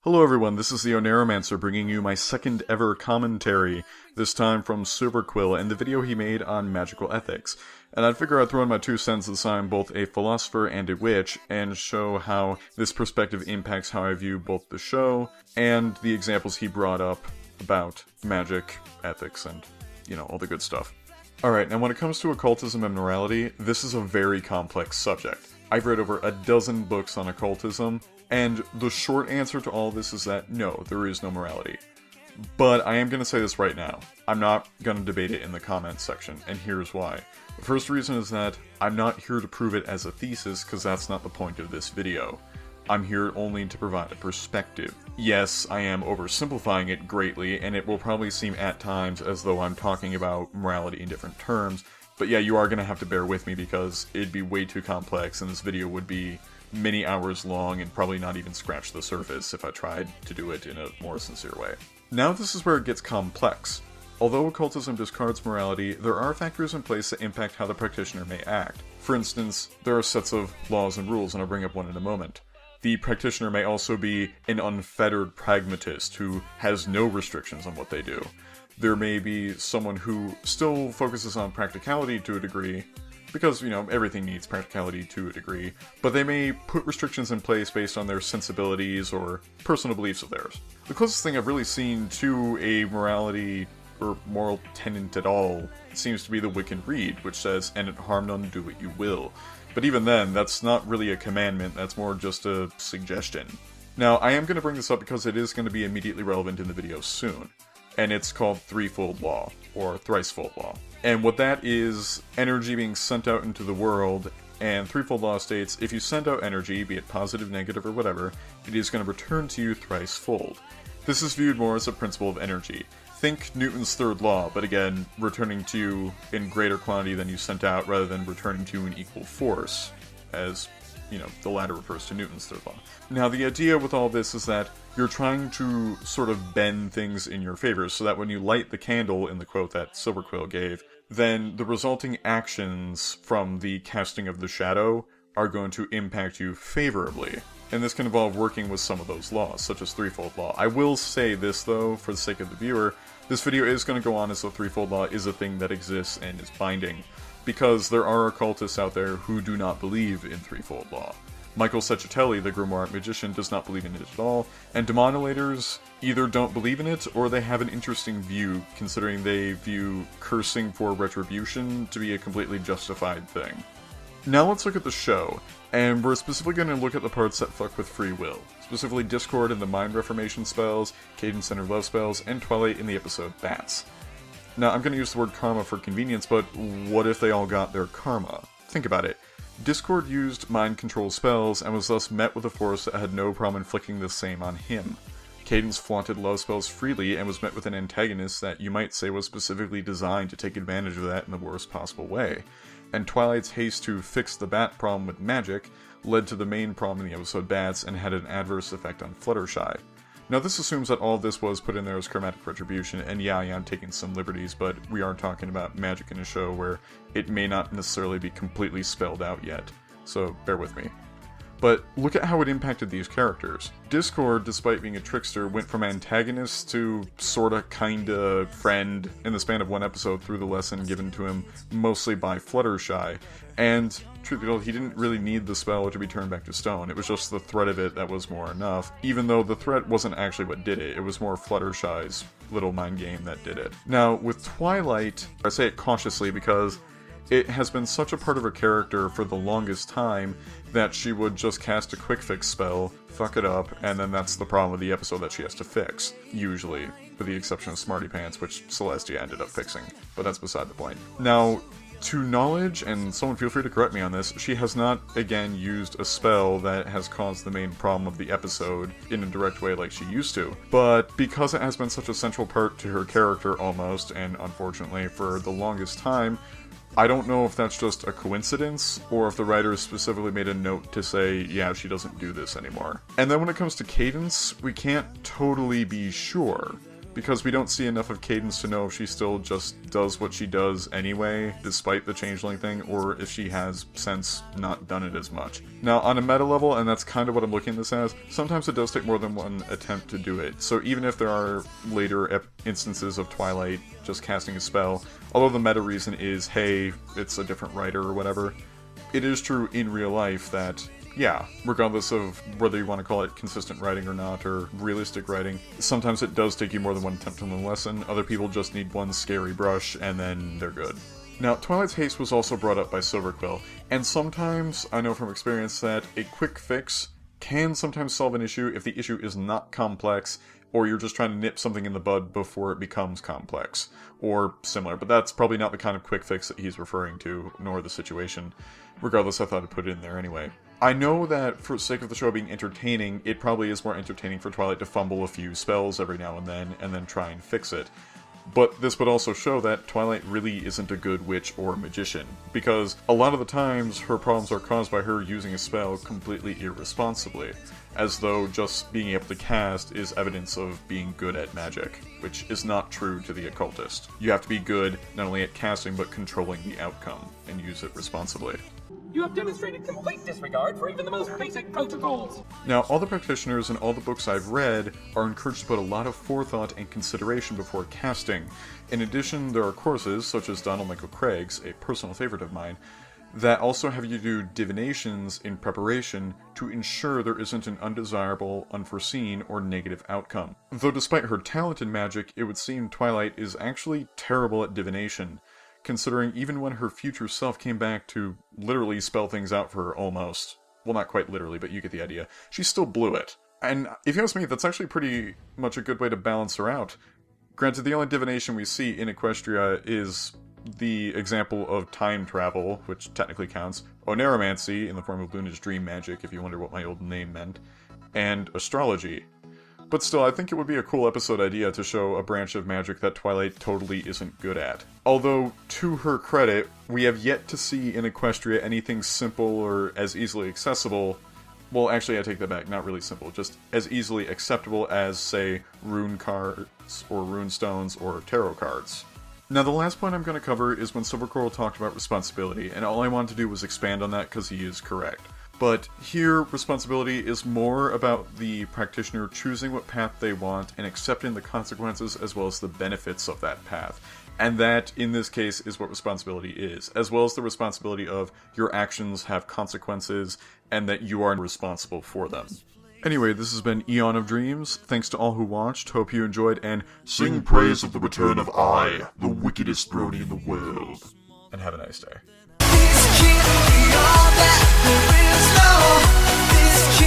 Hello everyone, this is the Oneromancer bringing you my second ever commentary, this time from Silver Quill and the video he made on magical ethics. And I'd figure I'd throw in my 2 cents as I'm both a philosopher and a witch, and show how this perspective impacts how I view both the show and the examples he brought up about magic, ethics, and, all the good stuff. Alright, now when it comes to occultism and morality, this is a very complex subject. I've read over a dozen books on occultism, and the short answer to all this is that no, there is no morality. But I am going to say this right now. I'm not going to debate it in the comments section, and here's why. The first reason is that I'm not here to prove it as a thesis, because that's not the point of this video. I'm here only to provide a perspective. Yes, I am oversimplifying it greatly, and it will probably seem at times as though I'm talking about morality in different terms, but yeah, you are going to have to bear with me because it'd be way too complex, and this video would be many hours long and probably not even scratch the surface if I tried to do it in a more sincere way. Now this is where it gets complex. Although occultism discards morality, there are factors in place that impact how the practitioner may act. For instance, there are sets of laws and rules, and I'll bring up one in a moment. The practitioner may also be an unfettered pragmatist who has no restrictions on what they do. There may be someone who still focuses on practicality to a degree, because, everything needs practicality to a degree, but they may put restrictions in place based on their sensibilities or personal beliefs of theirs. The closest thing I've really seen to a morality or moral tenet at all seems to be the Wiccan Rede, which says, "And it harm none, do what you will." But even then, that's not really a commandment, that's more just a suggestion. Now, I am going to bring this up because it is going to be immediately relevant in the video soon, and it's called Threefold Law, or Thricefold Law. And what that is, energy being sent out into the world, and Threefold Law states, if you send out energy, be it positive, negative, or whatever, it is going to return to you thricefold. This is viewed more as a principle of energy. Think Newton's third law, but again, returning to you in greater quantity than you sent out, rather than returning to you in equal force, as, the latter refers to Newton's third law. Now, the idea with all this is that you're trying to sort of bend things in your favor, so that when you light the candle, in the quote that Silver Quill gave, then the resulting actions from the casting of the shadow are going to impact you favorably. And this can involve working with some of those laws, such as Threefold Law. I will say this, though, for the sake of the viewer, this video is going to go on as though Threefold Law is a thing that exists and is binding, because there are occultists out there who do not believe in Threefold Law. Michael Secchitelli, the Grimoire magician, does not believe in it at all, and demodulators either don't believe in it, or they have an interesting view, considering they view cursing for retribution to be a completely justified thing. Now let's look at the show, and we're specifically going to look at the parts that fuck with free will, specifically Discord and the Mind Reformation spells, Cadence-centered love spells, and Twilight in the episode Bats. Now I'm going to use the word karma for convenience, but what if they all got their karma? Think about it. Discord used mind control spells and was thus met with a force that had no problem inflicting the same on him. Cadence flaunted love spells freely and was met with an antagonist that you might say was specifically designed to take advantage of that in the worst possible way. And Twilight's haste to fix the bat problem with magic led to the main problem in the episode Bats and had an adverse effect on Fluttershy. Now this assumes that all of this was put in there as chromatic retribution, and yeah, I'm taking some liberties, but we are talking about magic in a show where it may not necessarily be completely spelled out yet, so bear with me. But look at how it impacted these characters. Discord, despite being a trickster, went from antagonist to sorta kinda friend in the span of one episode through the lesson given to him mostly by Fluttershy, and truth be told, he didn't really need the spell to be turned back to stone. It was just the threat of it that was more enough, even though the threat wasn't actually what did it. It was more Fluttershy's little mind game that did it. Now, with Twilight, I say it cautiously because it has been such a part of her character for the longest time that she would just cast a quick fix spell, fuck it up, and then that's the problem with the episode that she has to fix, usually, with the exception of Smarty Pants, which Celestia ended up fixing, but that's beside the point. Now, to knowledge, and someone feel free to correct me on this, she has not, again, used a spell that has caused the main problem of the episode in a direct way like she used to. But because it has been such a central part to her character almost, and unfortunately for the longest time, I don't know if that's just a coincidence, or if the writers specifically made a note to say, yeah, she doesn't do this anymore. And then when it comes to Cadence, we can't totally be sure. because we don't see enough of Cadence to know if she still just does what she does anyway, despite the changeling thing, or if she has since not done it as much. Now, on a meta level, and that's kind of what I'm looking at this as, sometimes it does take more than one attempt to do it. So even if there are later instances of Twilight just casting a spell, although the meta reason is, hey, it's a different writer or whatever, it is true in real life that, yeah, regardless of whether you want to call it consistent writing or not, or realistic writing, sometimes it does take you more than one attempt to learn a lesson. Other people just need one scary brush, and then they're good. Now, Twilight's haste was also brought up by Silver Quill, and sometimes, I know from experience that a quick fix can sometimes solve an issue if the issue is not complex, or you're just trying to nip something in the bud before it becomes complex, or similar, but that's probably not the kind of quick fix that he's referring to, nor the situation. Regardless, I thought I'd put it in there anyway. I know that for the sake of the show being entertaining, it probably is more entertaining for Twilight to fumble a few spells every now and then try and fix it. But this would also show that Twilight really isn't a good witch or magician, because a lot of the times her problems are caused by her using a spell completely irresponsibly, as though just being able to cast is evidence of being good at magic, which is not true to the occultist. You have to be good not only at casting but controlling the outcome, and use it responsibly. You have demonstrated complete disregard for even the most basic protocols! Now, all the practitioners and all the books I've read are encouraged to put a lot of forethought and consideration before casting. In addition, there are courses, such as Donald Michael Craig's, a personal favorite of mine, that also have you do divinations in preparation to ensure there isn't an undesirable, unforeseen, or negative outcome. Though despite her talent in magic, it would seem Twilight is actually terrible at divination, considering even when her future self came back to literally spell things out for her almost. Well, not quite literally, but you get the idea. She still blew it. And if you ask me, that's actually pretty much a good way to balance her out. Granted, the only divination we see in Equestria is the example of time travel, which technically counts, oneromancy, in the form of Luna's dream magic, if you wonder what my old name meant, and astrology. But still, I think it would be a cool episode idea to show a branch of magic that Twilight totally isn't good at. Although, to her credit, we have yet to see in Equestria anything simple or as easily accessible. Well, actually, I take that back, not really simple, just as easily acceptable as, say, rune cards, or rune stones, or tarot cards. Now, the last point I'm going to cover is when Silver Quill talked about responsibility, and all I wanted to do was expand on that because he is correct. But here, responsibility is more about the practitioner choosing what path they want and accepting the consequences as well as the benefits of that path. And that, in this case, is what responsibility is, as well as the responsibility of your actions have consequences and that you are responsible for them. Anyway, this has been Aeon of Dreams. Thanks to all who watched, hope you enjoyed, and sing praise of the return of I, the wickedest brony in the world. And have a nice day. This can't be all that there is, no. This can't